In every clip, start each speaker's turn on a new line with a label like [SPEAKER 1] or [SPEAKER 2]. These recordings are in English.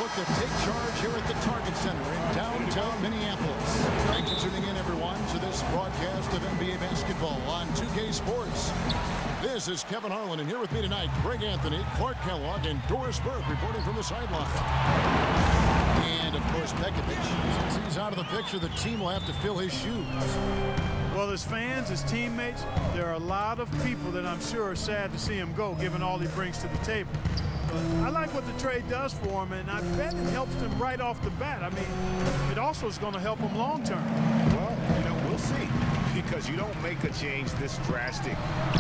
[SPEAKER 1] about to take charge here at the Target Center in downtown Minneapolis. Thanks for tuning in, everyone, to this broadcast of NBA basketball on 2K Sports. This is Kevin Harlan, and here with me tonight, Greg Anthony, Clark Kellogg, and Doris Burke reporting from the sideline. And, of course, Pekovic. Since he's out of the picture, the team will have to fill his shoes.
[SPEAKER 2] Well, as fans, as teammates, there are a lot of people that I'm sure are sad to see him go, given all he brings to the table. But I like what the trade does for him, and I bet it helps him right off the bat. I mean, it also is going to help him long term.
[SPEAKER 3] Well, we'll see. Because you don't make a change this drastic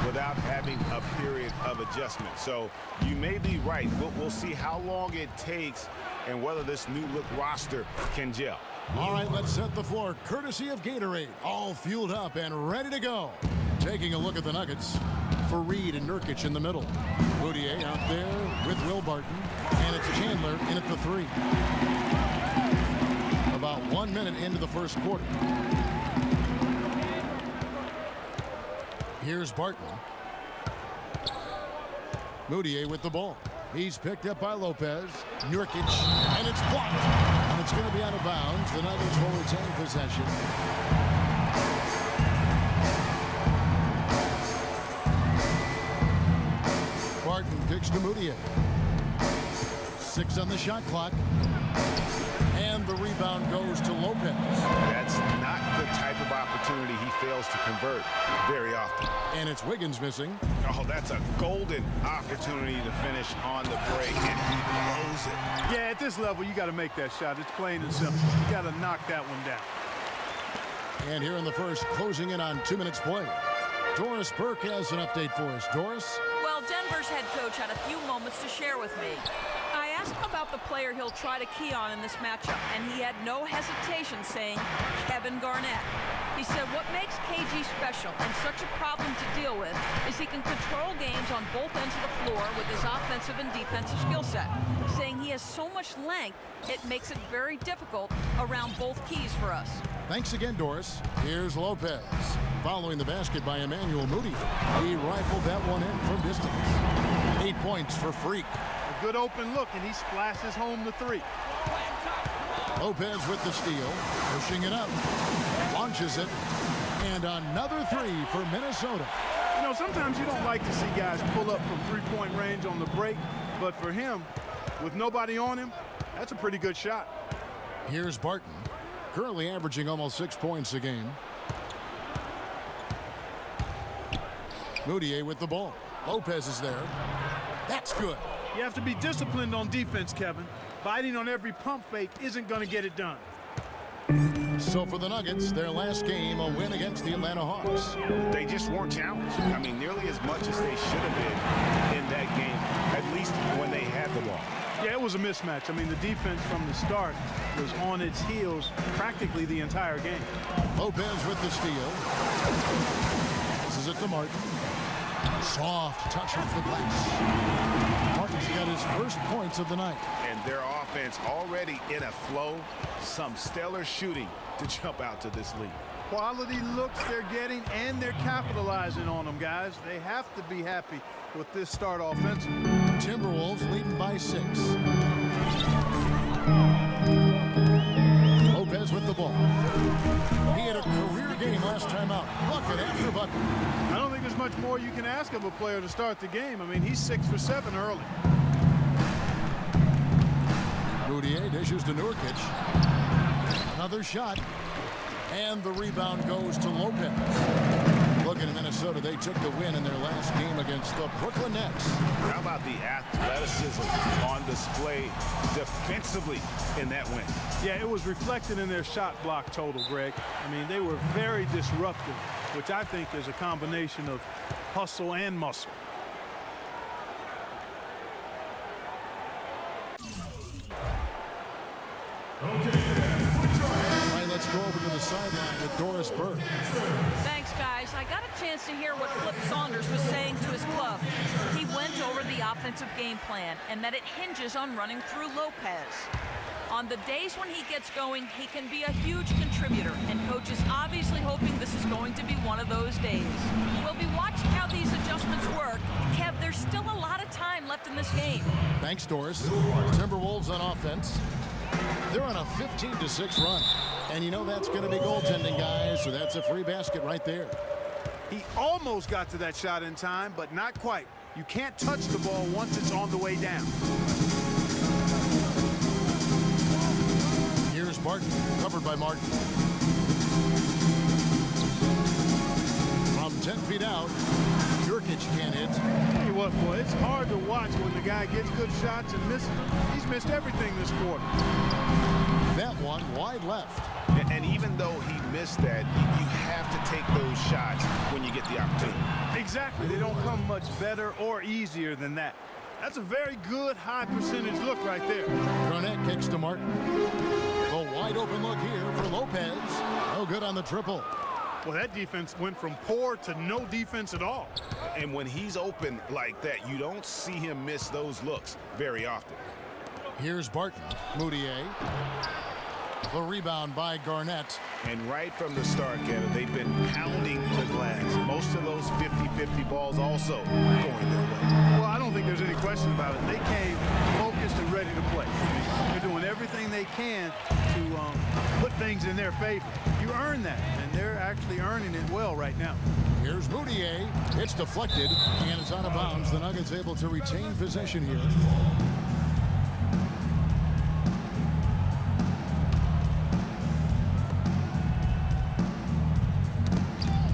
[SPEAKER 3] without having a period of adjustment. So you may be right. We'll see how long it takes and whether this new look roster can gel.
[SPEAKER 1] All right, let's set the floor. Courtesy of Gatorade, all fueled up and ready to go. Taking a look at the Nuggets. Faried and Nurkic in the middle. Mudiay out there with Will Barton. And it's Chandler in at the three. About 1 minute into the first quarter. Here's Barton. Mudiay with the ball. He's picked up by Lopez. Nurkic, and it's blocked. And it's going to be out of bounds. The Nuggets will retain possession. Barton picks to Mudiay. 6 on the shot clock. And the rebound goes to Lopez.
[SPEAKER 3] That's not the type of opportunity he fails to convert very often.
[SPEAKER 1] And it's Wiggins missing.
[SPEAKER 3] Oh, that's a golden opportunity to finish on the break, and he blows it.
[SPEAKER 2] Yeah, at this level, you got to make that shot. It's plain and simple. You got to knock that one down.
[SPEAKER 1] And here in the first, closing in on 2 minutes play. Doris Burke has an update for us. Doris?
[SPEAKER 4] Well, Denver's head coach had a few moments to share with me. I asked him about the player he'll try to key on in this matchup, and he had no hesitation saying Kevin Garnett. He said what makes KG special and such a problem to deal with is he can control games on both ends of the floor with his offensive and defensive skill set. Saying he has so much length, it makes it very difficult around both keys for us.
[SPEAKER 1] Thanks again, Doris. Here's Lopez. Following the basket by Emmanuel Mudiay. He rifled that one in from distance. 8 points for Freak.
[SPEAKER 2] A good open look, and he splashes home the three.
[SPEAKER 1] Lopez with the steal. Pushing it up. Launches it. And another three for Minnesota.
[SPEAKER 2] You know, sometimes you don't like to see guys pull up from three-point range on the break, but for him, with nobody on him, that's a pretty good shot.
[SPEAKER 1] Here's Barton. Currently averaging almost 6 points a game. Mudiay with the ball. Lopez is there. That's good.
[SPEAKER 2] You have to be disciplined on defense, Kevin. Biting on every pump fake isn't going to get it done.
[SPEAKER 1] So for the Nuggets, their last game, a win against the Atlanta Hawks.
[SPEAKER 3] They just weren't challenged. I mean, nearly as much as they should have been in that game, at least when they had the ball.
[SPEAKER 2] Yeah, it was a mismatch. I mean, the defense from the start was on its heels practically the entire game.
[SPEAKER 1] Lopez with the steal. This is it to Martin. Soft touch off the glass. Martin's got his first points of the night.
[SPEAKER 3] And their offense already in a flow. Some stellar shooting to jump out to this lead.
[SPEAKER 2] Quality looks they're getting, and they're capitalizing on them, guys. They have to be happy with this start offensively.
[SPEAKER 1] Timberwolves leading by 6. Lopez with the ball. He had a career game last time out. Bucket after bucket.
[SPEAKER 2] I don't think there's much more you can ask of a player to start the game. I mean, he's 6 for 7 early.
[SPEAKER 1] Mudiay dishes to Nurkic. Another shot. And the rebound goes to Lopez. Looking at Minnesota, they took the win in their last game against the Brooklyn Nets.
[SPEAKER 3] How about the athleticism on display defensively in that win?
[SPEAKER 2] Yeah, it was reflected in their shot block total, Greg. I mean, they were very disruptive, which I think is a combination of hustle and muscle.
[SPEAKER 1] Let's go over to the sideline with Doris Burke.
[SPEAKER 4] Thanks, guys. I got a chance to hear what Flip Saunders was saying to his club. He went over the offensive game plan and that it hinges on running through Lopez. On the days when he gets going, he can be a huge contributor, and coach is obviously hoping this is going to be one of those days. We'll be watching how these adjustments work. Kev, there's still a lot of time left in this game.
[SPEAKER 1] Thanks, Doris. Timberwolves on offense. They're on a 15-6 run. And you know that's going to be goaltending, guys, so that's a free basket right there.
[SPEAKER 2] He almost got to that shot in time, but not quite. You can't touch the ball once it's on the way down.
[SPEAKER 1] Here's Barton, covered by Martin. From 10 feet out, Jurkic can't hit.
[SPEAKER 2] Tell you what, boy, it's hard to watch when the guy gets good shots and misses them. He's missed everything this quarter.
[SPEAKER 1] That one wide left.
[SPEAKER 3] And even though he missed that, you have to take those shots when you get the opportunity.
[SPEAKER 2] Exactly. They don't come much better or easier than that. That's a very good high percentage look right there.
[SPEAKER 1] Garnett kicks to Martin. The wide open look here for Lopez. No good on the triple.
[SPEAKER 2] Well, that defense went from poor to no defense at all.
[SPEAKER 3] And when he's open like that, you don't see him miss those looks very often.
[SPEAKER 1] Here's Barton. Moutier. The rebound by Garnett.
[SPEAKER 3] And right from the start, Kevin, they've been pounding the glass. Most of those 50-50 balls also going their way.
[SPEAKER 2] Well, I don't think there's any question about it. They came focused and ready to play. They're doing everything they can to put things in their favor. You earn that, and they're actually earning it well right now.
[SPEAKER 1] Here's Moutier. It's deflected, and it's out of bounds. The Nuggets able to retain possession here.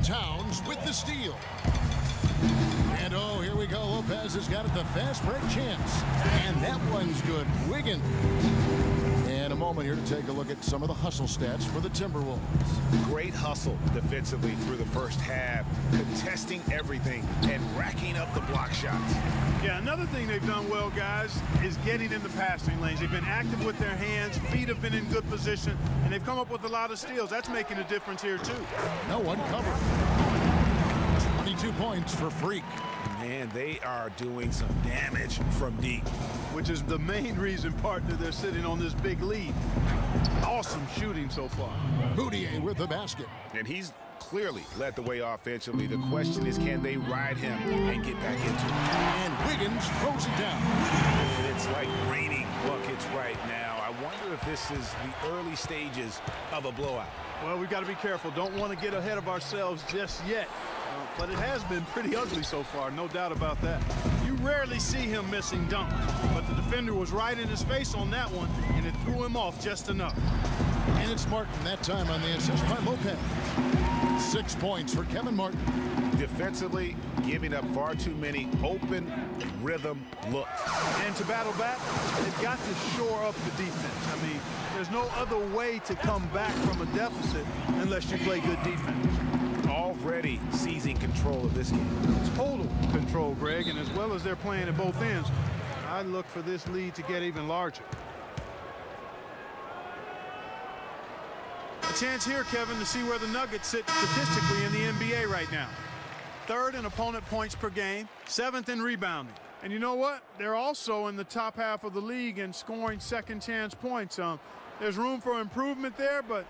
[SPEAKER 1] Towns with the steal. And oh, here we go. Lopez has got it, the fast break chance. And that one's good. Wiggins. And a moment here to take a look at some of the hustle stats for the Timberwolves.
[SPEAKER 3] Great hustle defensively through the first half, contesting everything and racking up the block shots.
[SPEAKER 2] Yeah, another thing they've done well, guys, is getting in the passing lanes. They've been active with their hands, feet have been in good position, and they've come up with a lot of steals. That's making a difference here, too.
[SPEAKER 1] No one covered. 22 points for Freak.
[SPEAKER 3] Man, they are doing some damage from deep.
[SPEAKER 2] Which is the main reason, partner, they're sitting on this big lead. Awesome shooting so far.
[SPEAKER 1] Moutier with the basket.
[SPEAKER 3] And he's clearly led the way offensively. The question is, can they ride him and get back into it?
[SPEAKER 1] And Wiggins throws it down.
[SPEAKER 3] And it's like raining buckets right now. I wonder if this is the early stages of a blowout.
[SPEAKER 2] Well, we've got to be careful. Don't want to get ahead of ourselves just yet. But it has been pretty ugly so far, no doubt about that. You rarely see him missing dunks, but the defender was right in his face on that one, and it threw him off just enough.
[SPEAKER 1] And it's Martin that time on the assist by Lopez. 6 points for Kevin Martin.
[SPEAKER 3] Defensively, giving up far too many open rhythm looks.
[SPEAKER 2] And to battle back, they've got to shore up the defense. I mean, there's no other way to come back from a deficit unless you play good defense.
[SPEAKER 3] Already seizing control of this game.
[SPEAKER 2] Total control, Greg, and as well as they're playing at both ends, I look for this lead to get even larger. A chance here, Kevin, to see where the Nuggets sit statistically in the NBA right now. 3rd in opponent points per game, 7th in rebounding. And you know what? They're also in the top half of the league in scoring second chance points. There's room for improvement there, but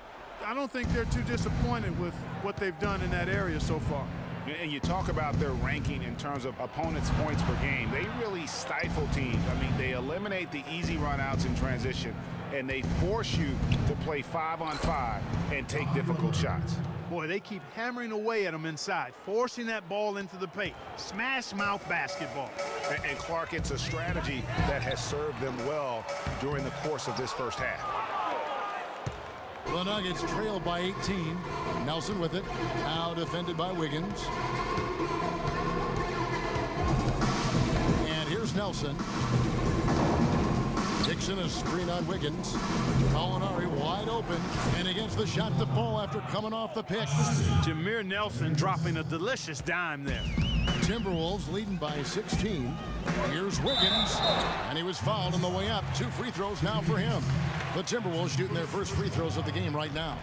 [SPEAKER 2] I don't think they're too disappointed with what they've done in that area so far.
[SPEAKER 3] And you talk about their ranking in terms of opponents' points per game. They really stifle teams. I mean, they eliminate the easy runouts in transition, and they force you to play 5-on-5 and take difficult shots.
[SPEAKER 2] Boy, they keep hammering away at them inside, forcing that ball into the paint. Smash mouth basketball.
[SPEAKER 3] And Clark, it's a strategy that has served them well during the course of this first half.
[SPEAKER 1] The Nuggets trail by 18. Nelson with it. Now defended by Wiggins. And here's Nelson. Dixon a screen on Wiggins. Molinari wide open. And against the shot to fall after coming off the pick.
[SPEAKER 2] Jameer Nelson dropping a delicious dime there.
[SPEAKER 1] Timberwolves leading by 16. Here's Wiggins. And he was fouled on the way up. 2 free throws now for him. The Timberwolves shooting their first free throws of the game right now.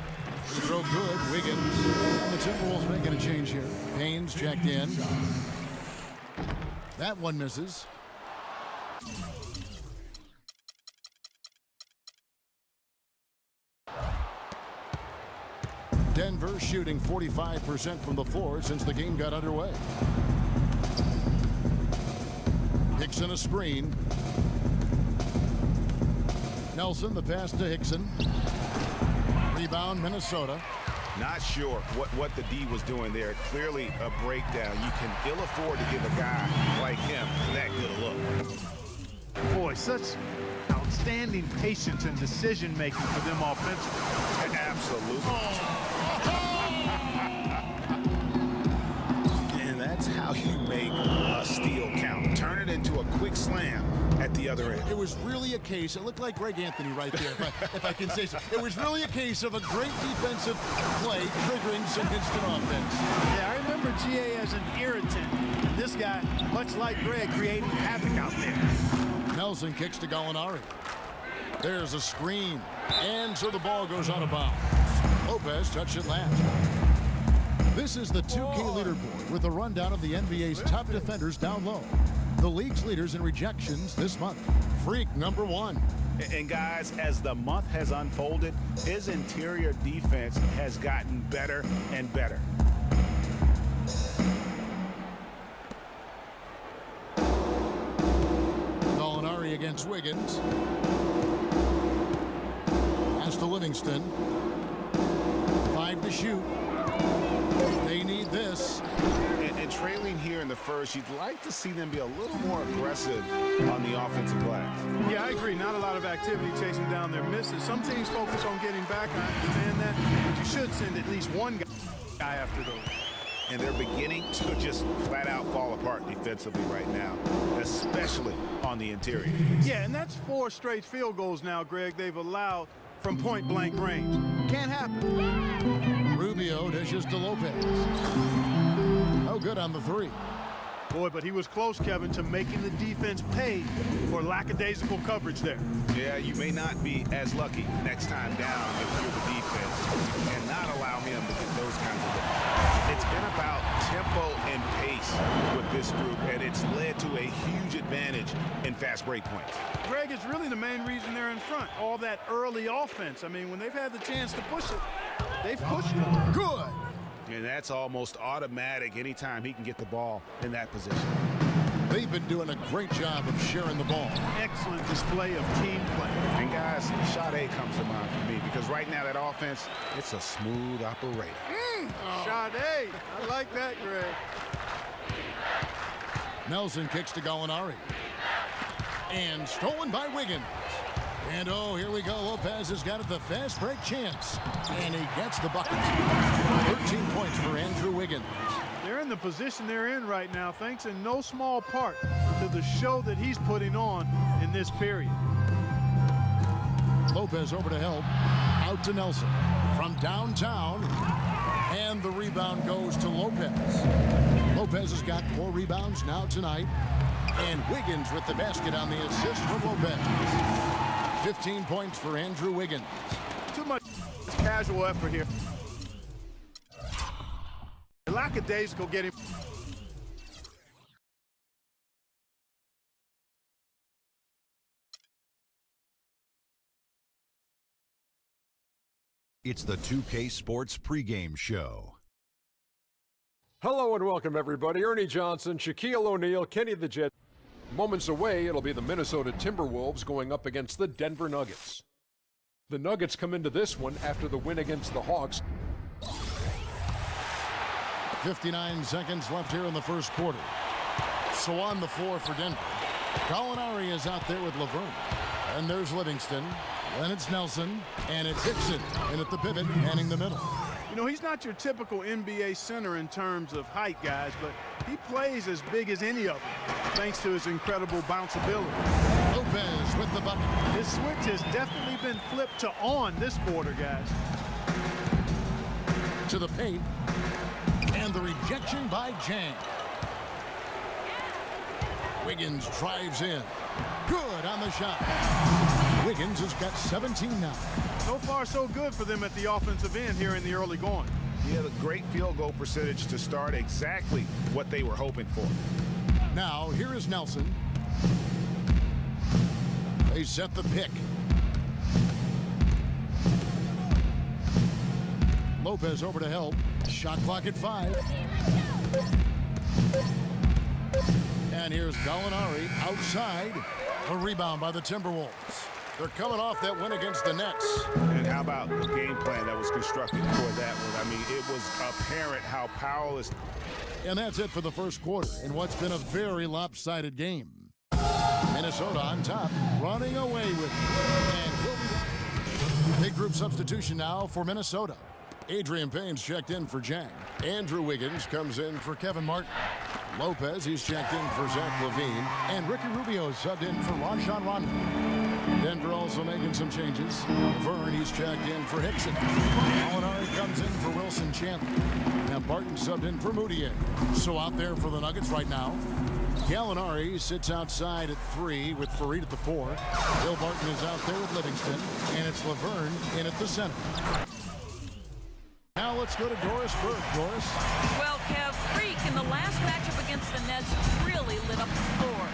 [SPEAKER 1] Free throw good. Wiggins. And the Timberwolves making a change here. Haynes checked in. That one misses. Denver shooting 45% from the floor since the game got underway. Hickson a screen. Nelson the pass to Hickson. Rebound Minnesota.
[SPEAKER 3] Not sure what the D was doing there. Clearly a breakdown. You can ill afford to give a guy like him that good a look.
[SPEAKER 2] Boy, such outstanding patience and decision making for them offensively.
[SPEAKER 3] Absolutely. And that's how you make a steal count. Turn it into a quick slam at the other end.
[SPEAKER 1] It was really a case, it looked like Greg Anthony right there, if I can say so. It was really a case of a great defensive play triggering some instant offense.
[SPEAKER 2] Yeah, I remember GA as an irritant. And this guy, much like Greg, creating havoc out there.
[SPEAKER 1] Nelson kicks to Gallinari. There's a screen, and so the ball goes out of bounds. Lopez touched it last. This is the 2K leaderboard with a rundown of the NBA's top defenders down low. The league's leaders in rejections this month. Freak number 1.
[SPEAKER 3] And guys, as the month has unfolded, his interior defense has gotten better and better.
[SPEAKER 1] Gallinari against Wiggins. Pass to Livingston. 5 to shoot. They need this.
[SPEAKER 3] And trailing here in the first, you'd like to see them be a little more aggressive on the offensive glass.
[SPEAKER 2] Yeah, I agree. Not a lot of activity chasing down their misses. Some teams focus on getting back. I understand that. But you should send at least one guy after those.
[SPEAKER 3] And they're beginning to just flat out fall apart defensively right now, especially on the interior.
[SPEAKER 2] Yeah, and that's 4 straight field goals now, Greg, they've allowed from point-blank range. Can't happen.
[SPEAKER 1] Rubio dishes to Lopez. No good on the 3.
[SPEAKER 2] Boy, but he was close, Kevin, to making the defense pay for lackadaisical coverage there.
[SPEAKER 3] Yeah, you may not be as lucky next time down if you're the defense and not allow him to get those kinds of looks. It's been about tempo and pace with this group, and it's led to a huge advantage in fast break points.
[SPEAKER 2] Greg, it's really the main reason they're in front. All that early offense. I mean, when they've had the chance to push it, they've pushed it.
[SPEAKER 1] Good.
[SPEAKER 3] And that's almost automatic anytime he can get the ball in that position.
[SPEAKER 1] They've been doing a great job of sharing the ball.
[SPEAKER 2] Excellent display of team play.
[SPEAKER 3] And guys, Sade comes to mind for me because right now that offense, it's a smooth operator.
[SPEAKER 2] Sade, I like that, Greg.
[SPEAKER 1] Nelson kicks to Gallinari. And stolen by Wiggins. And oh, here we go. Lopez has got it, the fast break chance. And he gets the bucket. 13 points for Andrew Wiggins.
[SPEAKER 2] They're in the position they're in right now, thanks in no small part to the show that he's putting on in this period.
[SPEAKER 1] Lopez over to help. Out to Nelson. From downtown. And the rebound goes to Lopez. Lopez has got 4 rebounds now tonight. And Wiggins with the basket on the assist from Lopez. 15 points for Andrew Wiggins.
[SPEAKER 2] Too much casual effort here. Lackadaisical getting.
[SPEAKER 5] It's the 2K Sports pregame show.
[SPEAKER 6] Hello and welcome, everybody. Ernie Johnson, Shaquille O'Neal, Kenny the Jet. Moments away, it'll be the Minnesota Timberwolves going up against the Denver Nuggets. The Nuggets come into this one after the win against the Hawks.
[SPEAKER 1] 59 seconds left here in the first quarter. So on the floor for Denver. Gallinari is out there with Laverne. And there's Livingston. Then it's Nelson. And it's Hickson. And at the pivot, manning the middle.
[SPEAKER 2] You know, he's not your typical NBA center in terms of height, guys, but he plays as big as any of them, thanks to his incredible bounceability.
[SPEAKER 1] Lopez with the bucket.
[SPEAKER 2] His switch has definitely been flipped to on this quarter, guys.
[SPEAKER 1] To the paint. And the rejection by Jang. Wiggins drives in. Good on the shot. Wiggins has got 17 now.
[SPEAKER 2] So far, so good for them at the offensive end here in the early going.
[SPEAKER 3] Yeah, the great field goal percentage to start exactly what they were hoping for.
[SPEAKER 1] Now, here is Nelson. They set the pick. Lopez over to help. Shot clock at 5. And here's Gallinari outside. A rebound by the Timberwolves. They're coming off that win against the Nets.
[SPEAKER 3] And how about the game plan that was constructed for that one? I mean, it was apparent how powerless.
[SPEAKER 1] And that's it for the first quarter in what's been a very lopsided game. Minnesota on top, running away with it. And we'll be big group substitution now for Minnesota. Adrian Payne's checked in for Jang. Andrew Wiggins comes in for Kevin Martin. Lopez, he's checked in for Zach LaVine. And Ricky Rubio subbed in for Rajon Rondo. Denver also making some changes. Vern, he's checked in for Hickson. Gallinari comes in for Wilson Chandler. Now Barton subbed in for Moutier. So out there for the Nuggets right now. Gallinari sits outside at 3 with Fareed at the 4. Bill Barton is out there with Livingston. And it's Laverne in at the center. Now let's go to Doris Burke. Doris?
[SPEAKER 4] Well, Kev, Freak in the last matchup against the Nets really lit up the floor.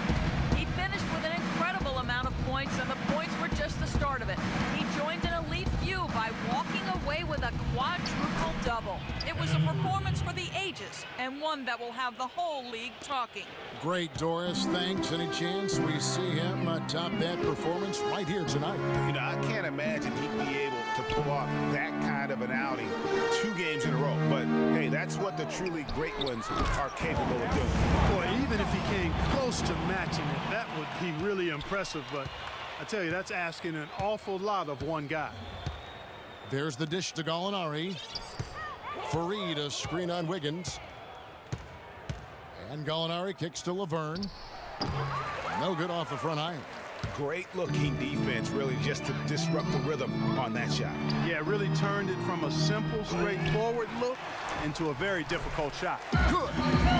[SPEAKER 4] He finished with an incredible amount of points, and the points were just the start of it. He joined an elite few by walking away with a quadruple double. It was a performance for the ages, and one that will have the whole league talking.
[SPEAKER 1] Great, Doris. Thanks. Any chance we see him top that performance right here tonight?
[SPEAKER 3] You know, I can't imagine he'd be able to pull off that kind of an outing 2 games in a row. But, hey, that's what the truly great ones are capable of doing.
[SPEAKER 2] Boy, even if he came close to matching it, that would be really impressive. But I tell you, that's asking an awful lot of one guy.
[SPEAKER 1] There's the dish to Gallinari. Fareed, a screen on Wiggins. And Gallinari kicks to Laverne. No good off the front iron.
[SPEAKER 3] Great looking defense, really, just to disrupt the rhythm on that shot.
[SPEAKER 2] Yeah, really turned it from a simple, straightforward look into a very difficult shot.
[SPEAKER 3] Good.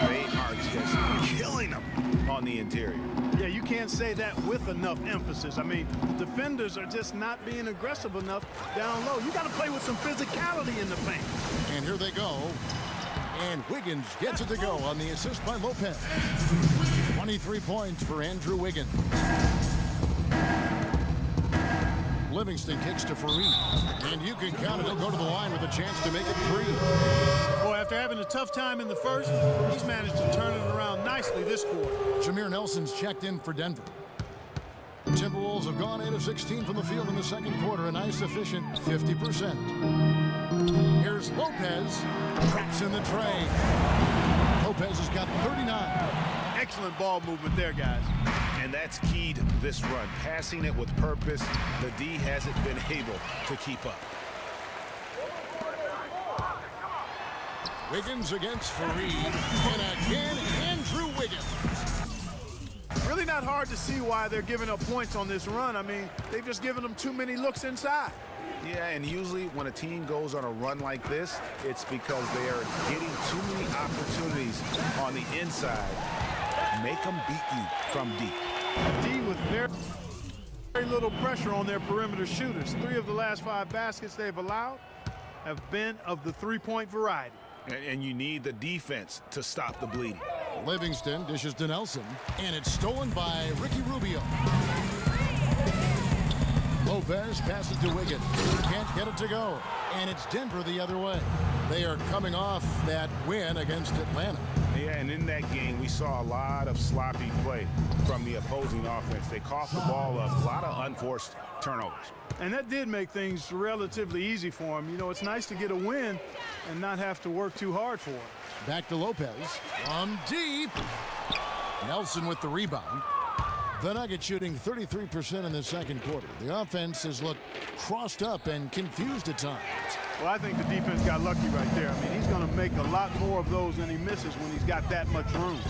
[SPEAKER 3] They are just killing them on the interior.
[SPEAKER 2] Yeah, you can't say that with enough emphasis. I mean, the defenders are just not being aggressive enough down low. You got to play with some physicality in the paint.
[SPEAKER 1] And here they go. And Wiggins gets it to go on the assist by Lopez. 23 points for Andrew Wiggins. Livingston kicks to Fareed. And you can count it. He'll go to the line with a chance to make it 3.
[SPEAKER 2] Boy, after having a tough time in the first, he's managed to turn it around nicely this quarter.
[SPEAKER 1] Jameer Nelson's checked in for Denver. The Timberwolves have gone 8 of 16 from the field in the second quarter. A nice efficient 50%. Here's Lopez. Traps in the tray. Lopez has got 39.
[SPEAKER 2] Excellent ball movement there, guys.
[SPEAKER 3] And that's key to this run. Passing it with purpose. The D hasn't been able to keep up.
[SPEAKER 1] Wiggins against Fareed. And again, Andrew Wiggins.
[SPEAKER 2] Really not hard to see why they're giving up points on this run. I mean, they've just given them too many looks inside.
[SPEAKER 3] Yeah, and usually when a team goes on a run like this, it's because they are getting too many opportunities on the inside. Make them beat you from deep.
[SPEAKER 2] D with very little pressure on their perimeter shooters. 3 of the last 5 baskets they've allowed have been of the 3-point variety.
[SPEAKER 3] And you need the defense to stop the bleeding.
[SPEAKER 1] Livingston dishes to Nelson, and it's stolen by Ricky Rubio. Lopez passes to Wiggins. Can't get it to go. And it's Denver the other way. They are coming off that win against Atlanta.
[SPEAKER 3] Yeah, and in that game, we saw a lot of sloppy play from the opposing offense. They coughed the ball up, a lot of unforced turnovers.
[SPEAKER 2] And that did make things relatively easy for him. You know, it's nice to get a win and not have to work too hard for it.
[SPEAKER 1] Back to Lopez. From deep. Nelson with the rebound. The Nuggets shooting 33% in the second quarter. The offense has looked crossed up and confused at times.
[SPEAKER 2] Well, I think the defense got lucky right there. I mean, he's going to make a lot more of those than he misses when he's got that much room.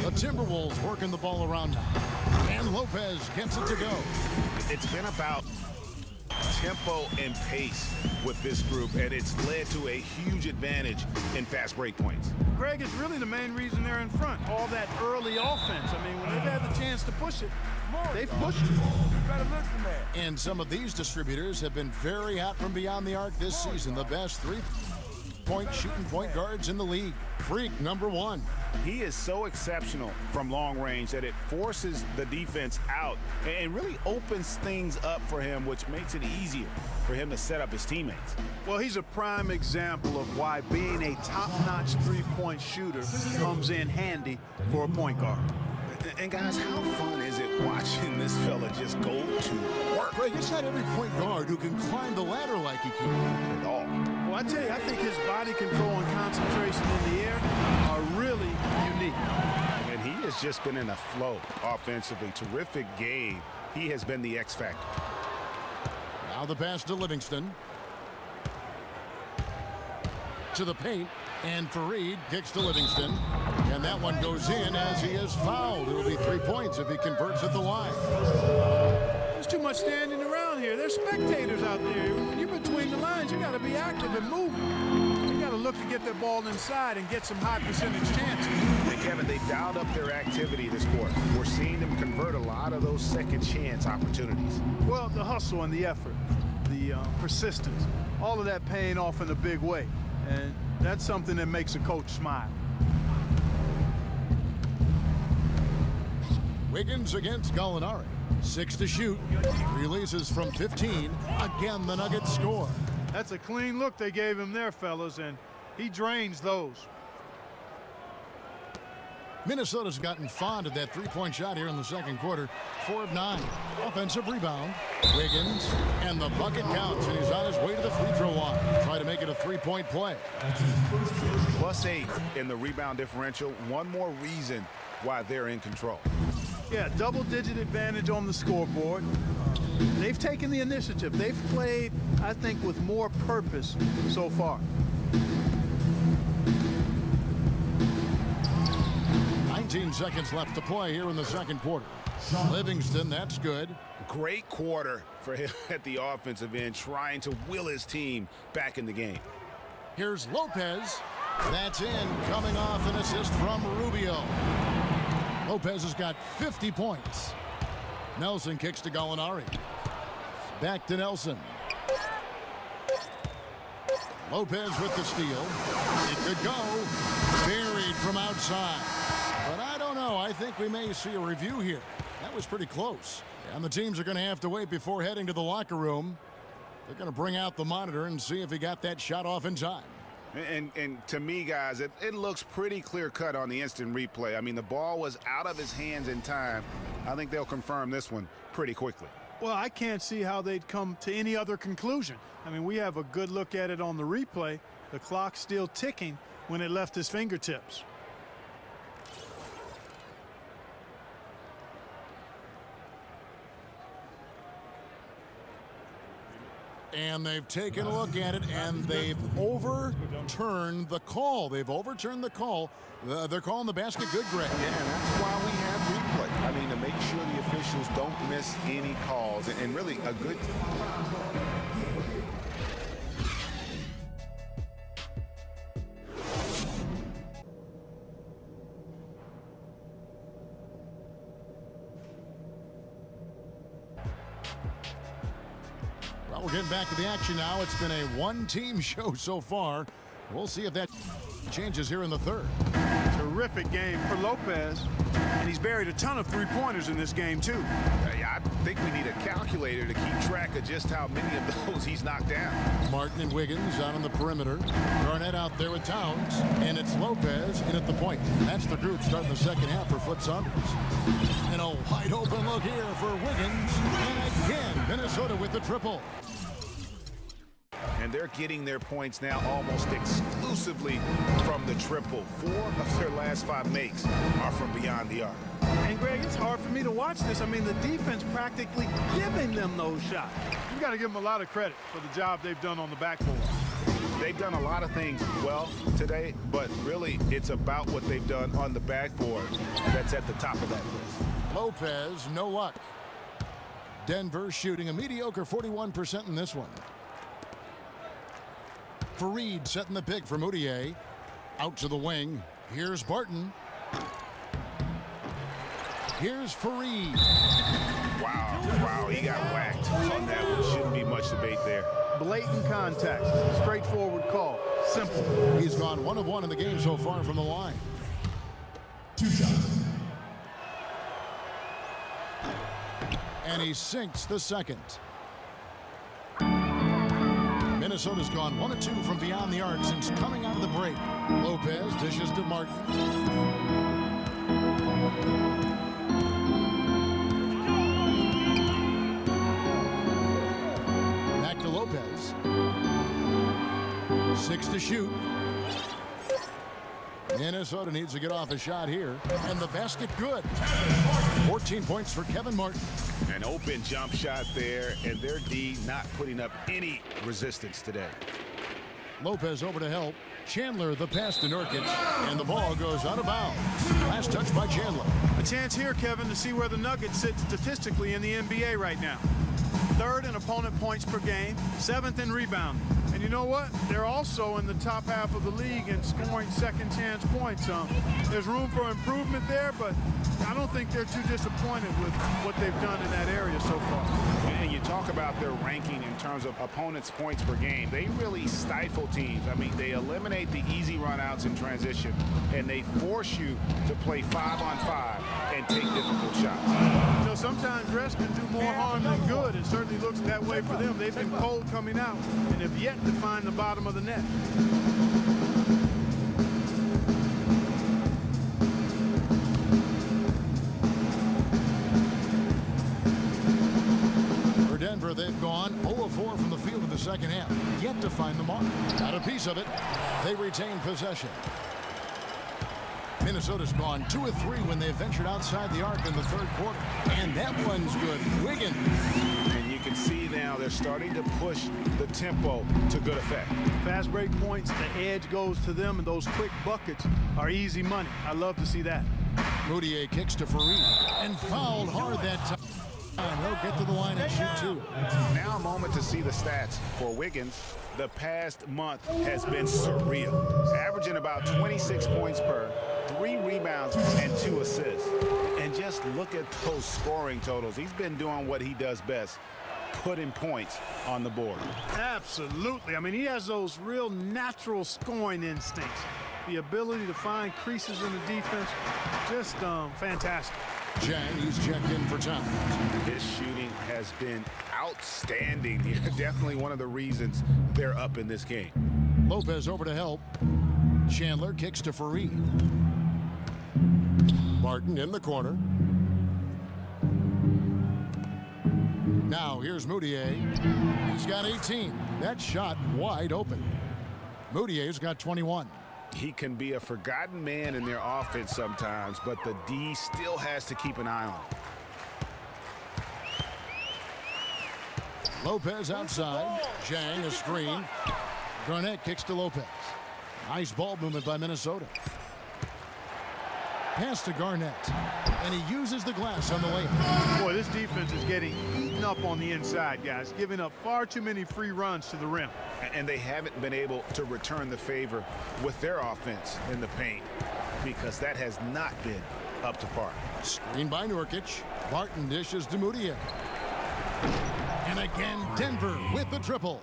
[SPEAKER 1] The Timberwolves working the ball around now. And Lopez gets it to go.
[SPEAKER 3] It's been about tempo and pace with this group, and it's led to a huge advantage in fast break points.
[SPEAKER 2] Greg, it's really the main reason they're in front. All that early offense. I mean, when they've had the chance to push it, they've pushed it.
[SPEAKER 1] And some of these distributors have been very hot from beyond the arc this season. The best 3-point shooting point guards in the league. Freak #1.
[SPEAKER 3] He is so exceptional from long range that it forces the defense out and really opens things up for him, which makes it easier for him to set up his teammates.
[SPEAKER 2] Well, he's a prime example of why being a top-notch three-point shooter comes in handy for a point guard.
[SPEAKER 3] And guys, how fun is it watching this fella just go to work?
[SPEAKER 1] Greg, it's not every point guard who can climb the ladder like he can.
[SPEAKER 3] At all.
[SPEAKER 2] Well, I tell you, I think his body control and concentration in the air are really unique.
[SPEAKER 3] And he has just been in a flow offensively. Terrific game. He has been the X factor.
[SPEAKER 1] Now the pass to Livingston. To the paint, and Fareed kicks to Livingston. And that one goes in as he is fouled. It'll be 3 points if he converts at the line.
[SPEAKER 2] There's too much standing around here. There's spectators out there. When you're between the lines, you got to be active and moving. You got to look to get that ball inside and get some high percentage chances.
[SPEAKER 3] And Kevin, they dialed up their activity this quarter. We're seeing them convert a lot of those second chance opportunities.
[SPEAKER 2] Well, the hustle and the effort, the persistence, all of that paying off in a big way. And that's something that makes a coach smile.
[SPEAKER 1] Wiggins against Gallinari. 6 to shoot. Releases from 15. Again, the Nuggets score.
[SPEAKER 2] That's a clean look they gave him there, fellas, and he drains those.
[SPEAKER 1] Minnesota's gotten fond of that three-point shot here in the second quarter. 4 of 9. Offensive rebound. Wiggins. And the bucket counts, and he's on his way to the free throw line. Try to make it a three-point play.
[SPEAKER 3] +8 in the rebound differential. One more reason why they're in control.
[SPEAKER 2] Yeah, double-digit advantage on the scoreboard. They've taken the initiative. They've played, I think, with more purpose so far.
[SPEAKER 1] 19 seconds left to play here in the second quarter. Livingston, that's good.
[SPEAKER 3] Great quarter for him at the offensive end, trying to will his team back in the game.
[SPEAKER 1] Here's Lopez. That's in, coming off an assist from Rubio. Lopez has got 50 points. Nelson kicks to Gallinari. Back to Nelson. Lopez with the steal. It could go. Buried from outside. But I don't know. I think we may see a review here. That was pretty close. And the teams are going to have to wait before heading to the locker room. They're going to bring out the monitor and see if he got that shot off in time.
[SPEAKER 3] And to me, guys, it looks pretty clear-cut on the instant replay. I mean, the ball was out of his hands in time. I think they'll confirm this one pretty quickly.
[SPEAKER 2] Well, I can't see how they'd come to any other conclusion. I mean, we have a good look at it on the replay. The clock's still ticking when it left his fingertips.
[SPEAKER 1] And they've taken a look at it, and they've overturned the call. They've overturned the call. They're calling the basket good, Greg.
[SPEAKER 3] Yeah, and that's why we have replay. I mean, to make sure the officials don't miss any calls. And really, a good...
[SPEAKER 1] Well, we're getting back to the action now. It's been a one-team show so far. We'll see if that changes here in the third.
[SPEAKER 2] Terrific game for Lopez. And he's buried a ton of three-pointers in this game, too.
[SPEAKER 3] I think we need a calculator to keep track of just how many of those he's knocked down.
[SPEAKER 1] Martin and Wiggins out on the perimeter. Garnett out there with Towns. And it's Lopez in at the point. That's the group starting the second half for Flip Saunders. And a wide open look here for Wiggins. And again, Minnesota with the triple.
[SPEAKER 3] And they're getting their points now almost exclusively from the triple. 4 of their last 5 makes are from beyond the arc.
[SPEAKER 2] And, Greg, it's hard for me to watch this. I mean, the defense practically giving them those shots. You got to give them a lot of credit for the job they've done on the backboard.
[SPEAKER 3] They've done a lot of things well today, but really it's about what they've done on the backboard that's at the top of that list.
[SPEAKER 1] Lopez, no luck. Denver shooting a mediocre 41% in this one. Fareed setting the pick for Mudiay. Out to the wing. Here's Barton. Here's Fareed.
[SPEAKER 3] Wow, he got whacked on that one. Shouldn't be much debate there.
[SPEAKER 2] Blatant contact. Straightforward call. Simple.
[SPEAKER 1] He's gone 1 of 1 in the game so far from the line.
[SPEAKER 5] 2 shots.
[SPEAKER 1] And he sinks the second. Minnesota's gone 1 of 2 from beyond the arc since coming out of the break. Lopez dishes to Martin. Back to Lopez. 6 to shoot. Minnesota needs to get off a shot here. And the basket good. 14 points for Kevin Martin.
[SPEAKER 3] An open jump shot there, and their D not putting up any resistance today.
[SPEAKER 1] Lopez over to help. Chandler the pass to Nurkic. And the ball goes out of bounds. Last touch by Chandler.
[SPEAKER 2] A chance here, Kevin, to see where the Nuggets sit statistically in the NBA right now. 3rd in opponent points per game, 7th in rebounding. And you know what? They're also in the top half of the league in scoring second chance points. There's room for improvement there, but I don't think they're too disappointed with what they've done in that area so far.
[SPEAKER 3] And you talk about their ranking in terms of opponents' points per game. They really stifle teams. I mean, they eliminate the easy runouts in transition, and they force you to play 5-on-5 and take difficult shots.
[SPEAKER 2] You know, sometimes rest can do more harm than good. It certainly looks that way for them. They've been cold coming out and have yet to find the bottom of the net.
[SPEAKER 1] For Denver, they've gone 0 of 4 from the field in the second half. Yet to find the mark. Got a piece of it. They retain possession. Minnesota's gone 2 of 3 when they ventured outside the arc in the 3rd quarter. And that one's good. Wiggins.
[SPEAKER 3] And you can see now they're starting to push the tempo to good effect.
[SPEAKER 2] Fast break points, the edge goes to them, and those quick buckets are easy money. I love to see that.
[SPEAKER 1] Moutier kicks to Fareed and fouled hard that time. He'll get to the line and shoot 2.
[SPEAKER 3] Now a moment to see the stats for Wiggins. The past month has been surreal, averaging about 26 points per, 3 rebounds and 2 assists. And just look at those scoring totals. He's been doing what he does best, putting points on the board.
[SPEAKER 2] Absolutely. I mean, he has those real natural scoring instincts. The ability to find creases in the defense, just fantastic.
[SPEAKER 1] Chang, he's checked in for time.
[SPEAKER 3] His shooting has been outstanding. Definitely one of the reasons they're up in this game.
[SPEAKER 1] Lopez over to help. Chandler kicks to Fareed. Martin in the corner. Now here's Moutier. He's got 18. That shot wide open. Moutier's got 21.
[SPEAKER 3] He can be a forgotten man in their offense sometimes, but the D still has to keep an eye on him.
[SPEAKER 1] Lopez outside. Zhang a screen. Garnett kicks to Lopez. Nice ball movement by Minnesota. Pass to Garnett. And he uses the glass on the layup.
[SPEAKER 2] Boy, this defense is getting eaten up on the inside, guys. Giving up far too many free runs to the rim.
[SPEAKER 3] And they haven't been able to return the favor with their offense in the paint because that has not been up to par.
[SPEAKER 1] Screen by Nurkic. Martin dishes to Moutier. And again, Denver with the triple.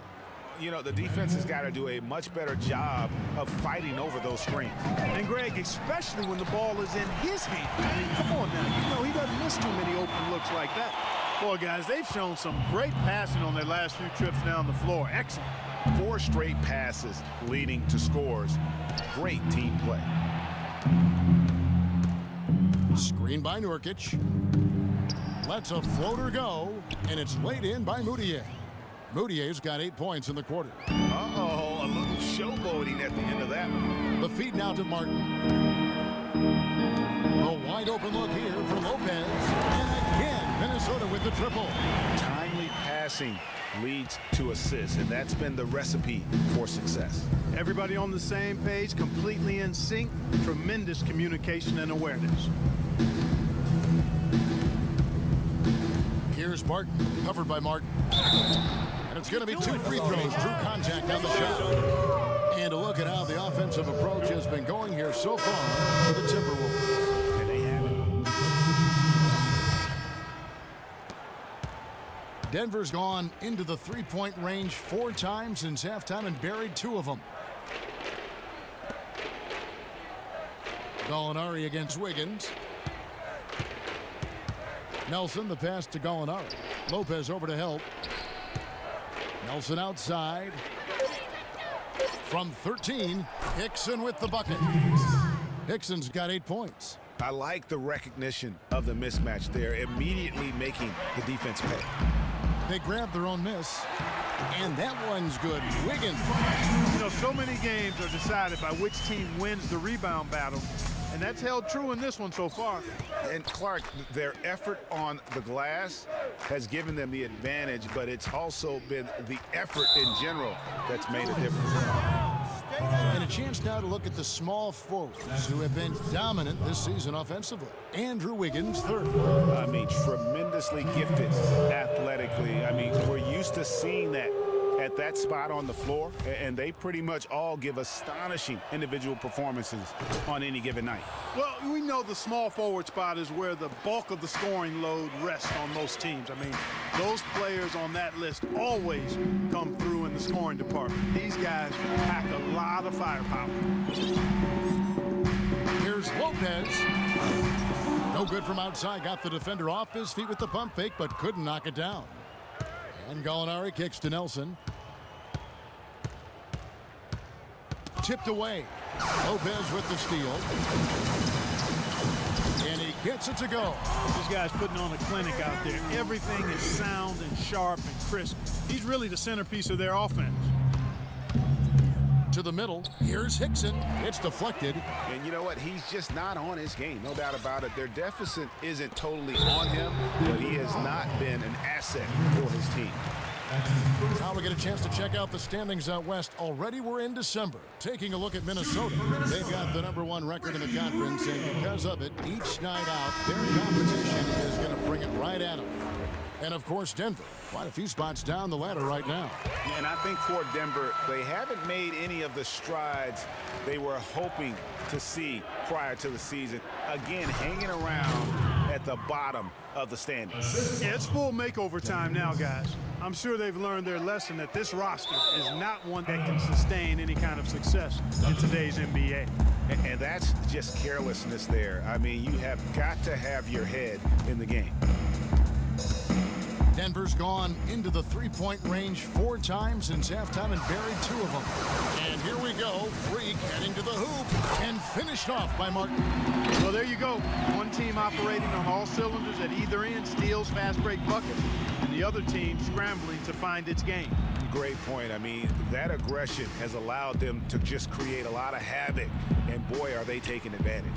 [SPEAKER 3] You know, the defense has got to do a much better job of fighting over those screens.
[SPEAKER 2] And Greg, especially when the ball is in his hand. I mean, come on now. You know, he doesn't miss too many open looks like that. Boy, guys, they've shown some great passing on their last few trips down the floor. Excellent.
[SPEAKER 3] 4 straight passes leading to scores. Great team play.
[SPEAKER 1] Screen by Nurkic. Lets a floater go, and it's laid in by Moutier. Moutier's got 8 points in the quarter.
[SPEAKER 3] Uh-oh, a little showboating at the end of that one.
[SPEAKER 1] The feed now to Martin. A wide open look here for Lopez. And again, Minnesota with the triple.
[SPEAKER 3] Timely passing leads to assists, and that's been the recipe for success.
[SPEAKER 2] Everybody on the same page, completely in sync. Tremendous communication and awareness.
[SPEAKER 1] Here's Martin, covered by Martin. And it's going to be 2 free throws. Drew contact on the shot. And a look at how the offensive approach has been going here so far for the Timberwolves.
[SPEAKER 3] And they have it.
[SPEAKER 1] Denver's gone into the 3-point range 4 times since halftime and buried 2 of them. Gallinari against Wiggins. Nelson, the pass to Gallinari. Lopez over to help. Nelson outside. From 13, Hickson with the bucket. Hickson's got 8 points.
[SPEAKER 3] I like the recognition of the mismatch there, immediately making the defense pay.
[SPEAKER 1] They grab their own miss, and that one's good. Wiggins.
[SPEAKER 2] You know, so many games are decided by which team wins the rebound battle, and that's held true in this one so far.
[SPEAKER 3] And Clark, their effort on the glass has given them the advantage, but it's also been the effort in general that's made a difference.
[SPEAKER 1] And a chance now to look at the small forwards who have been dominant this season offensively. Andrew Wiggins, third.
[SPEAKER 3] I mean, tremendously gifted athletically. I mean, we're used to seeing that at that spot on the floor, and they pretty much all give astonishing individual performances on any given night.
[SPEAKER 2] Well, we know the small forward spot is where the bulk of the scoring load rests on most teams. I mean, those players on that list always come through in the scoring department. These guys pack a lot of firepower.
[SPEAKER 1] Here's Lopez. No good from outside. Got the defender off his feet with the pump fake, but couldn't knock it down. And Gallinari kicks to Nelson. Tipped away. Lopez with the steal. And he gets it to go.
[SPEAKER 2] This guy's putting on a clinic out there. Everything is sound and sharp and crisp. He's really the centerpiece of their offense.
[SPEAKER 1] To the middle. Here's Hickson. It's deflected.
[SPEAKER 3] And you know what? He's just not on his game. No doubt about it. Their deficit isn't totally on him, but he has not been an asset for his team.
[SPEAKER 1] Now we get a chance to check out the standings out west. Already we're in December. Taking a look at Minnesota. They've got the #1 record in the conference, and because of it, each night out, their competition is going to bring it right at them. And, of course, Denver. Quite a few spots down the ladder right now.
[SPEAKER 3] And I think for Denver, they haven't made any of the strides they were hoping to see prior to the season. Again, hanging around at the bottom of the standings.
[SPEAKER 2] Yeah, it's full makeover time now, guys. I'm sure they've learned their lesson that this roster is not one that can sustain any kind of success in today's NBA.
[SPEAKER 3] And that's just carelessness there. I mean, you have got to have your head in the game.
[SPEAKER 1] Denver's gone into the three-point range 4 times since halftime and buried 2 of them. And here we go. Freak heading to the hoop and finished off by Martin.
[SPEAKER 2] Well, there you go. One team operating on all cylinders at either end, steals, fast break buckets, and the other team scrambling to find its game.
[SPEAKER 3] Great point. I mean, that aggression has allowed them to just create a lot of havoc, and boy, are they taking advantage.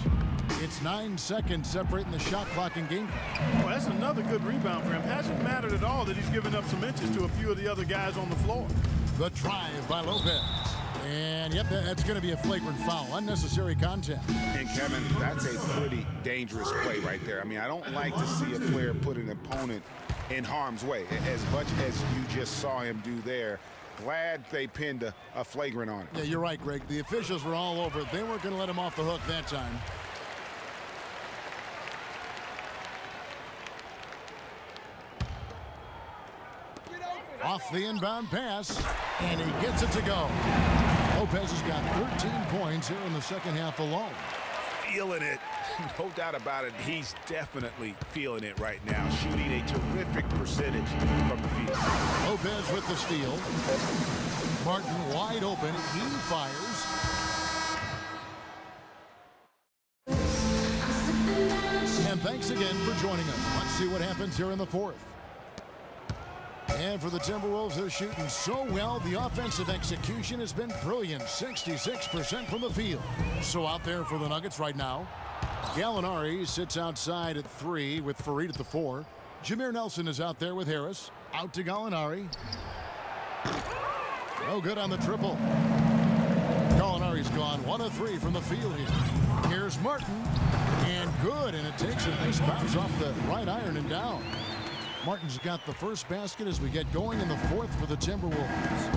[SPEAKER 1] It's 9 seconds separating the shot clock and game clock.
[SPEAKER 2] Well, that's another good rebound for him. Hasn't mattered at all that he's given up some inches to a few of the other guys on the floor.
[SPEAKER 1] The drive by Lopez. And, yep, that's going to be a flagrant foul. Unnecessary contact.
[SPEAKER 3] And, Kevin, that's a pretty dangerous play right there. I mean, I don't like to see a player put an opponent in harm's way, as much as you just saw him do there. Glad they pinned a flagrant on him.
[SPEAKER 1] Yeah, you're right, Greg. The officials were all over it. They weren't going to let him off the hook that time. Off the inbound pass, and he gets it to go. Lopez has got 13 points here in the second half alone.
[SPEAKER 3] Feeling it. No doubt about it. He's definitely feeling it right now, shooting a terrific percentage from the field.
[SPEAKER 1] Lopez with the steal. Martin wide open. He fires. And thanks again for joining us. Let's see what happens here in the fourth. And for the Timberwolves, they're shooting so well. The offensive execution has been brilliant. 66% from the field. So out there for the Nuggets right now, Gallinari sits outside at 3 with Fareed at the 4. Jameer Nelson is out there with Harris. Out to Gallinari. No good on the triple. Gallinari's gone 1 of 3 from the field here. Here's Martin. And good. And it takes a nice bounce off the right iron and down. Martin's got the first basket as we get going in the fourth for the Timberwolves.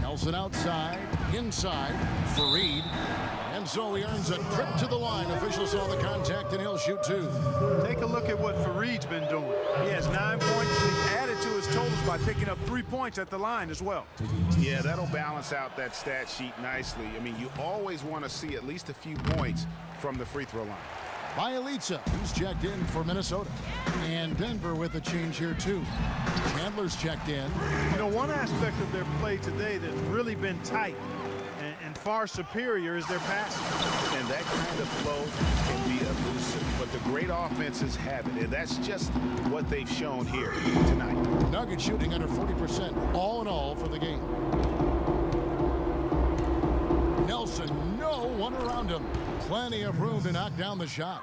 [SPEAKER 1] Nelson outside, inside, Fareed. And so he earns a trip to the line. Officials saw the contact and he'll shoot 2.
[SPEAKER 2] Take a look at what Fareed's been doing. He has 9 points and he's added to his totals by picking up 3 points at the line as well.
[SPEAKER 3] Yeah, that'll balance out that stat sheet nicely. I mean, you always want to see at least a few points from the free throw line.
[SPEAKER 1] Bielitsa, who's checked in for Minnesota. And Denver with a change here, too. Chandler's checked in.
[SPEAKER 2] You know, one aspect of their play today that's really been tight and far superior is their passing.
[SPEAKER 3] And that kind of flow can be elusive, but the great offenses have it, and that's just what they've shown here tonight.
[SPEAKER 1] Nuggets shooting under 40% all in all for the game. Nelson, no one around him. Plenty of room to knock down the shot.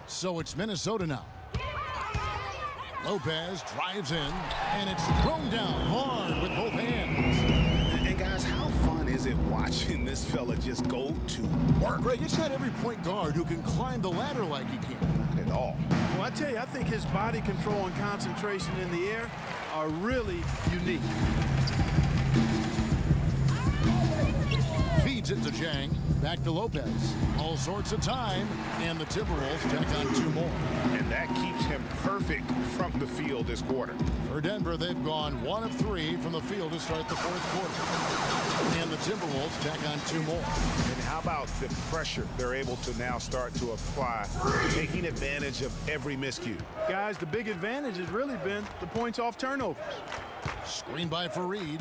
[SPEAKER 1] So it's Minnesota now. Lopez drives in, and it's thrown down hard with both hands.
[SPEAKER 3] And guys, how fun is it watching this fella just go to work?
[SPEAKER 1] Greg, it's not every point guard who can climb the ladder like he can.
[SPEAKER 3] Not at all.
[SPEAKER 2] Well, I tell you, I think his body control and concentration in the air are really unique.
[SPEAKER 1] Feeds it to Jang. Back to Lopez. All sorts of time. And the Timberwolves tack on 2 more.
[SPEAKER 3] And that keeps him perfect from the field this quarter.
[SPEAKER 1] For Denver, they've gone 1 of 3 from the field to start the 4th quarter. And the Timberwolves tack on 2 more.
[SPEAKER 3] And how about the pressure they're able to now start to apply, taking advantage of every miscue?
[SPEAKER 2] Guys, the big advantage has really been the points off turnovers.
[SPEAKER 1] Screen by Fareed.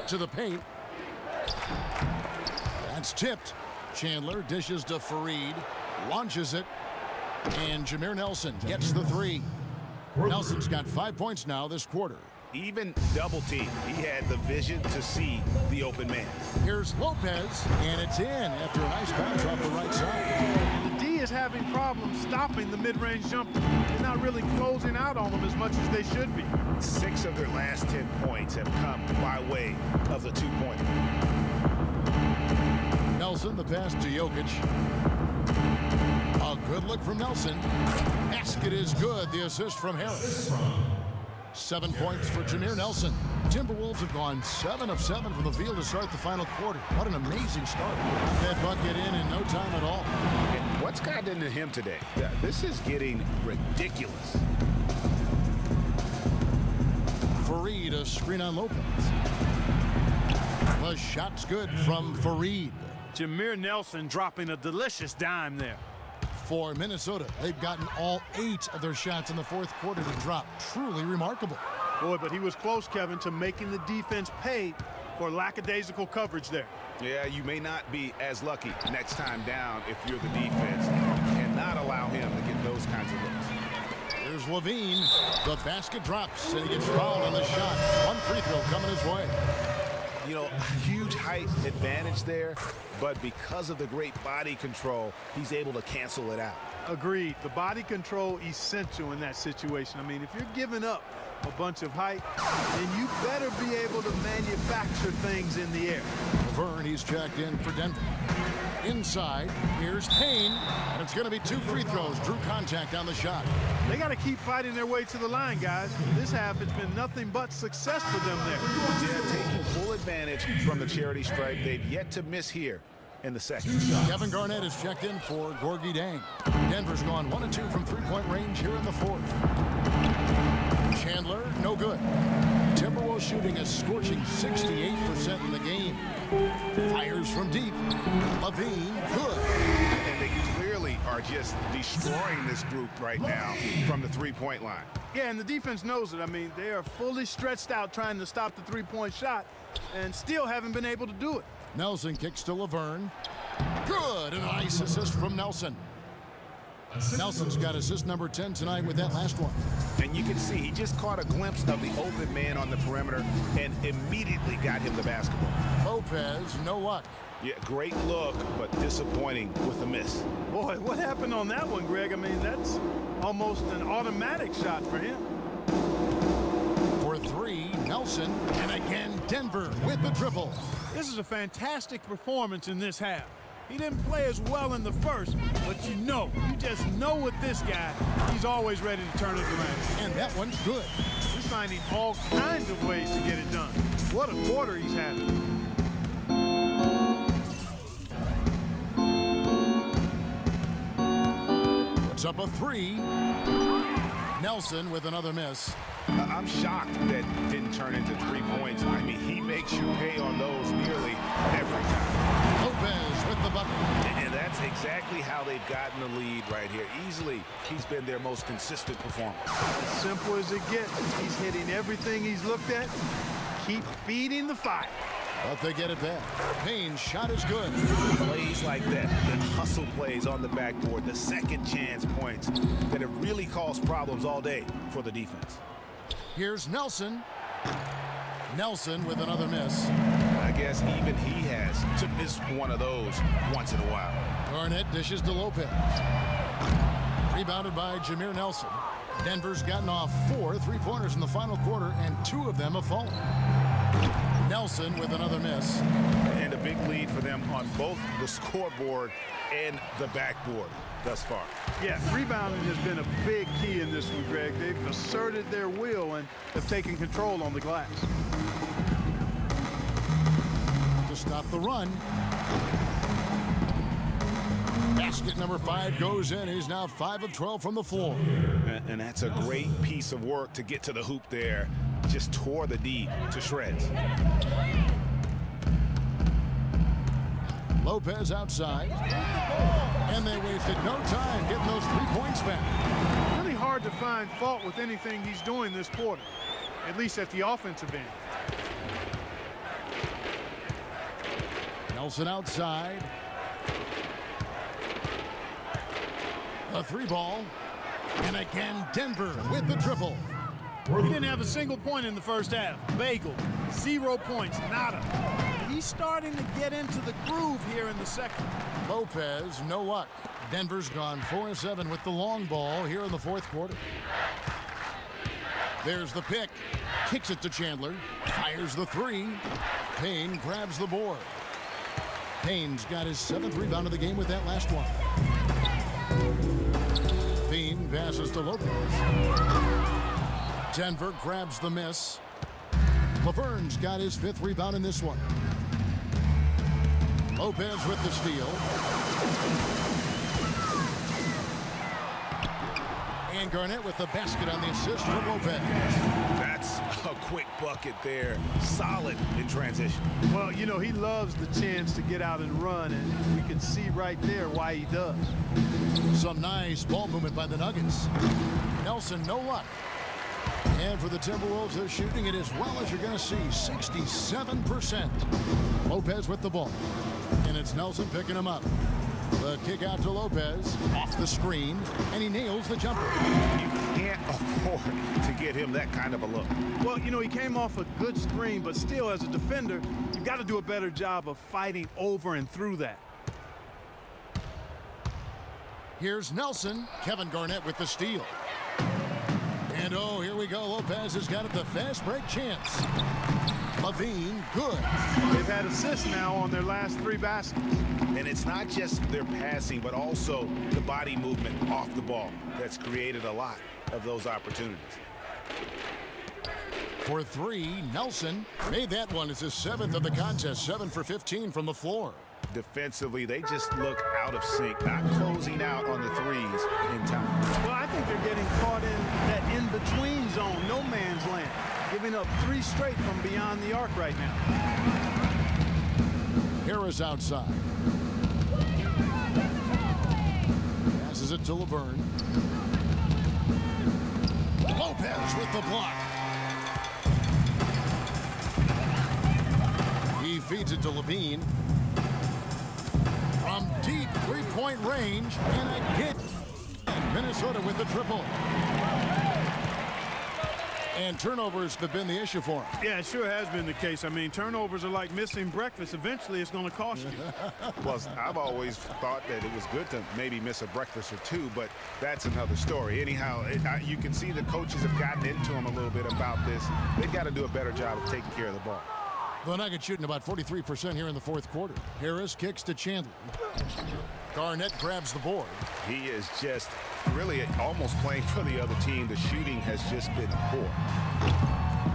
[SPEAKER 1] To the paint. That's tipped. Chandler dishes to Fareed. Launches it. And Jameer Nelson gets the 3. Nelson's got 5 points now this quarter.
[SPEAKER 3] Even double team, he had the vision to see the open man.
[SPEAKER 1] Here's Lopez, and it's in after a nice bounce off the right side.
[SPEAKER 2] The D is having problems stopping the mid-range jumper. They're not really closing out on them as much as they should be.
[SPEAKER 3] 6 of their last 10 points have come by way of the 2-pointer.
[SPEAKER 1] Nelson, the pass to Jokic. A good look from Nelson. Basket is good. The assist from Harris. 7 points for Jameer Nelson. Timberwolves have gone 7 of 7 from the field to start the final quarter. What an amazing start. That bucket in no time at all.
[SPEAKER 3] And what's gotten into him today? This is getting ridiculous.
[SPEAKER 1] Fareed, a screen on Lopez. The shot's good from Fareed.
[SPEAKER 2] Jameer Nelson dropping a delicious dime there.
[SPEAKER 1] For Minnesota, they've gotten all 8 of their shots in the 4th quarter to drop. Truly remarkable.
[SPEAKER 2] Boy, but he was close, Kevin, to making the defense pay for lackadaisical coverage there.
[SPEAKER 3] Yeah, you may not be as lucky next time down if you're the defense. You cannot allow him to get those kinds of looks.
[SPEAKER 1] Here's Levine. The basket drops, and he gets fouled on the shot. 1 free throw coming his way.
[SPEAKER 3] You know, huge height advantage there, but because of the great body control, he's able to cancel it out.
[SPEAKER 2] Agreed. The body control essential in that situation. I mean, if you're giving up a bunch of height, then you better be able to manufacture things in the air.
[SPEAKER 1] Laverne, he's checked in for Denver. Inside, here's Payne, and it's going to be 2 free throws. Drew contact on the shot.
[SPEAKER 2] They got to keep fighting their way to the line, guys. This half has been nothing but success for them there.
[SPEAKER 3] Yeah, taking full advantage from the charity stripe. They've yet to miss here in the second.
[SPEAKER 1] Kevin Garnett is checked in for Gorgui Dieng. Denver's gone 1 of 2 from 3-point range here in the 4th. Chandler, no good. Timberwolves shooting a scorching 68% in the game. Fires from deep. Levine, good.
[SPEAKER 3] And they clearly are just destroying this group right now from the 3-point line.
[SPEAKER 2] Yeah, and the defense knows it. I mean, they are fully stretched out trying to stop the 3-point shot and still haven't been able to do it.
[SPEAKER 1] Nelson kicks to Laverne. Good, and a nice assist from Nelson. Nelson's got assist number 10 tonight with that last one.
[SPEAKER 3] And you can see he just caught a glimpse of the open man on the perimeter and immediately got him the basketball.
[SPEAKER 1] Lopez, no luck.
[SPEAKER 3] Yeah, great look, but disappointing with a miss.
[SPEAKER 2] Boy, what happened on that one, Greg? I mean, that's almost an automatic shot for him.
[SPEAKER 1] For 3, Nelson, and again Denver with the triple.
[SPEAKER 2] This is a fantastic performance in this half. He didn't play as well in the first, but you just know with this guy, he's always ready to turn it around.
[SPEAKER 1] And that one's good.
[SPEAKER 2] He's finding all kinds of ways to get it done. What a quarter he's having.
[SPEAKER 1] Puts up a 3. Nelson with another miss.
[SPEAKER 3] I'm shocked that didn't turn into 3 points. I mean, he makes you pay on those nearly every time.
[SPEAKER 1] Lopez with the bucket.
[SPEAKER 3] And that's exactly how they've gotten the lead right here. Easily, he's been their most consistent performer.
[SPEAKER 2] As simple as it gets. He's hitting everything he's looked at. Keep feeding the fire.
[SPEAKER 1] But they get it back. Payne's shot is good.
[SPEAKER 3] Plays like that, the hustle plays on the backboard, the second chance points that have really caused problems all day for the defense.
[SPEAKER 1] Here's Nelson. Nelson with another miss.
[SPEAKER 3] I guess even he has to miss one of those once in a while.
[SPEAKER 1] Garnett dishes to Lopez. Rebounded by Jameer Nelson. Denver's gotten off 4 3-pointers in the final quarter, and 2 of them have fallen. Nelson with another miss.
[SPEAKER 3] And a big lead for them on both the scoreboard and the backboard thus far.
[SPEAKER 2] Yeah, rebounding has been a big key in this one, Greg. They've asserted their will and have taken control on the glass.
[SPEAKER 1] To stop the run. Basket number 5 goes in. He's now 5 of 12 from the floor.
[SPEAKER 3] And that's a great piece of work to get to the hoop there. Just tore the D to shreds.
[SPEAKER 1] Lopez outside. And they wasted no time getting those 3 points back.
[SPEAKER 2] Really hard to find fault with anything he's doing this quarter, at least at the offensive end.
[SPEAKER 1] Nelson outside. A 3-ball. And again, Denver with the triple.
[SPEAKER 2] He didn't have a single point in the first half. Bagel, 0 points, nada. He's starting to get into the groove here in the second.
[SPEAKER 1] Lopez, no luck. Denver's gone 4-7 with the long ball here in the fourth quarter. There's the pick. Kicks it to Chandler. Fires the 3. Payne grabs the board. Payne's got his 7th rebound of the game with that last one. Payne passes to Lopez. Denver grabs the miss. Laverne's got his 5th rebound in this one. Lopez with the steal. And Garnett with the basket on the assist from Lopez.
[SPEAKER 3] That's a quick bucket there. Solid in transition.
[SPEAKER 2] Well, you know, he loves the chance to get out and run, and we can see right there why he does.
[SPEAKER 1] Some nice ball movement by the Nuggets. Nelson, no luck. And for the Timberwolves, they're shooting it as well as you're going to see, 67%. Lopez with the ball. And it's Nelson picking him up. The kick out to Lopez, off the screen, and he nails the jumper.
[SPEAKER 3] You can't afford to get him that kind of a look.
[SPEAKER 2] Well, you know, he came off a good screen, but still, as a defender, you've got to do a better job of fighting over and through that.
[SPEAKER 1] Here's Nelson. Kevin Garnett with the steal. And oh, here we go. Lopez has got it, the fast break chance. Levine, good.
[SPEAKER 2] They've had assists now on their last 3 baskets.
[SPEAKER 3] And it's not just their passing, but also the body movement off the ball that's created a lot of those opportunities.
[SPEAKER 1] For 3, Nelson made that one. It's his 7th of the contest, 7 for 15 from the floor.
[SPEAKER 3] Defensively, they just look out of sync, not closing out on the threes in time.
[SPEAKER 2] Well, I think they're getting caught in that in-between zone, no man's land, giving up 3 straight from beyond the arc right now.
[SPEAKER 1] Harris outside. Passes it to Laverne. Lopez with the block. He feeds it to Levine. From deep 3-point range, and again, Minnesota with the triple. And turnovers have been the issue for him.
[SPEAKER 2] Yeah, it sure has been the case. I mean, turnovers are like missing breakfast. Eventually, it's going to cost you.
[SPEAKER 3] Well, I've always thought that it was good to maybe miss a breakfast or 2, but that's another story. Anyhow, you can see the coaches have gotten into him a little bit about this. They've got to do a better job of taking care of the ball.
[SPEAKER 1] The Nuggets shooting about 43% here in the fourth quarter. Harris kicks to Chandler. Garnett grabs the board.
[SPEAKER 3] He is just really almost playing for the other team. The shooting has just been poor.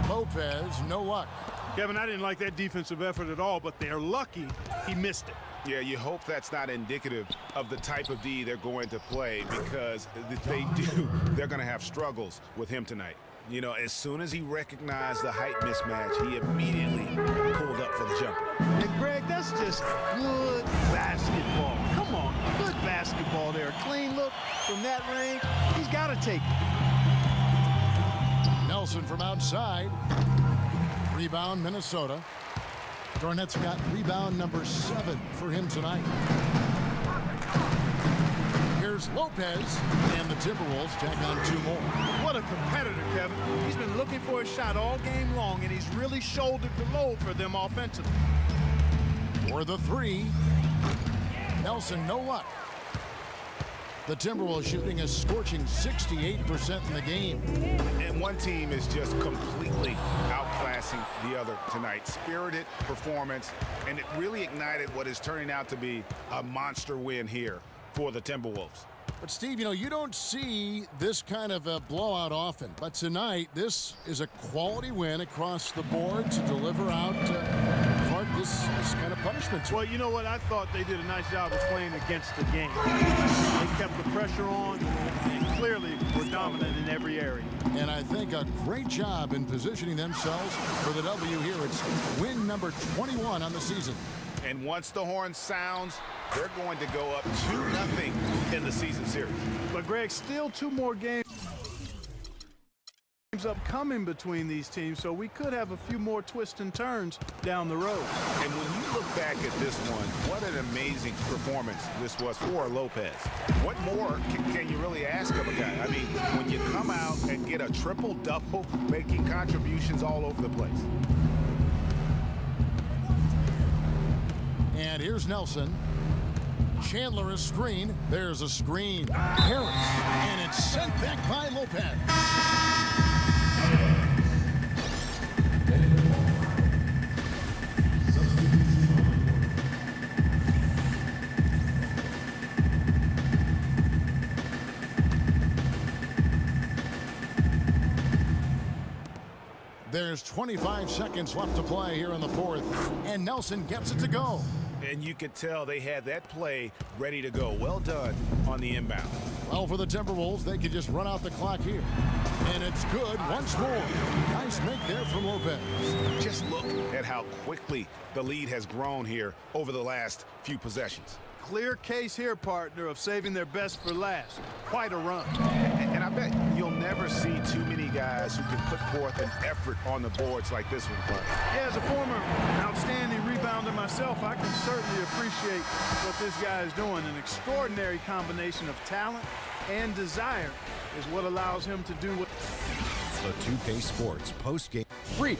[SPEAKER 1] Lopez, no luck.
[SPEAKER 2] Kevin, I didn't like that defensive effort at all, but they're lucky he missed it.
[SPEAKER 3] Yeah, you hope that's not indicative of the type of D they're going to play, because if they do, they're going to have struggles with him tonight. You know, as soon as he recognized the height mismatch, he immediately pulled up for the jumper.
[SPEAKER 2] And Greg, that's just good basketball. Come on, good basketball. from that range, he's got to take it.
[SPEAKER 1] Nelson from outside. Rebound, Minnesota. Garnett's got rebound number 7 for him tonight. Here's Lopez, and the Timberwolves tack on 2 more.
[SPEAKER 2] What a competitor, Kevin. He's been looking for a shot all game long, and he's really shouldered the load for them offensively.
[SPEAKER 1] For the 3. Nelson, no luck. The Timberwolves shooting a scorching 68% in the game.
[SPEAKER 3] And one team is just completely outclassing the other tonight. Spirited performance, and it really ignited what is turning out to be a monster win here for the Timberwolves.
[SPEAKER 1] But Steve, you know, you don't see this kind of a blowout often. But tonight, this is a quality win across the board to deliver out this kind of punishment.
[SPEAKER 2] Well, you know what? I thought they did a nice job of playing against the game. They kept the pressure on and clearly were dominant in every area.
[SPEAKER 1] And I think a great job in positioning themselves for the W here. It's win number 21 on the season.
[SPEAKER 3] And once the horn sounds, they're going to go up 2-0 in the season series.
[SPEAKER 2] But, Greg, still 2 more games upcoming between these teams, so we could have a few more twists and turns down the road.
[SPEAKER 3] And when you look back at this one, what an amazing performance this was for Lopez. What more can you really ask of a guy? I mean, when you come out and get a triple-double, making contributions all over the place.
[SPEAKER 1] And here's Nelson. Chandler a screen. There's a screen. Harris. And it's sent back by Lopez. There's 25 seconds left to play here in the 4th, and Nelson gets it to go.
[SPEAKER 3] And you could tell they had that play ready to go. Well done on the inbound.
[SPEAKER 1] Well, for the Timberwolves, they could just run out the clock here. And it's good once more. Nice make there from Lopez.
[SPEAKER 3] Just look at how quickly the lead has grown here over the last few possessions.
[SPEAKER 2] Clear case here, partner, of saving their best for last. Quite a run.
[SPEAKER 3] And I bet you'll never see too many guys who can put forth an effort on the boards like this one, Clark.
[SPEAKER 2] Yeah, as a former outstanding rebounder myself, I can certainly appreciate what this guy is doing. An extraordinary combination of talent and desire is what allows him to do what...
[SPEAKER 7] The 2K Sports post-game
[SPEAKER 6] Freak.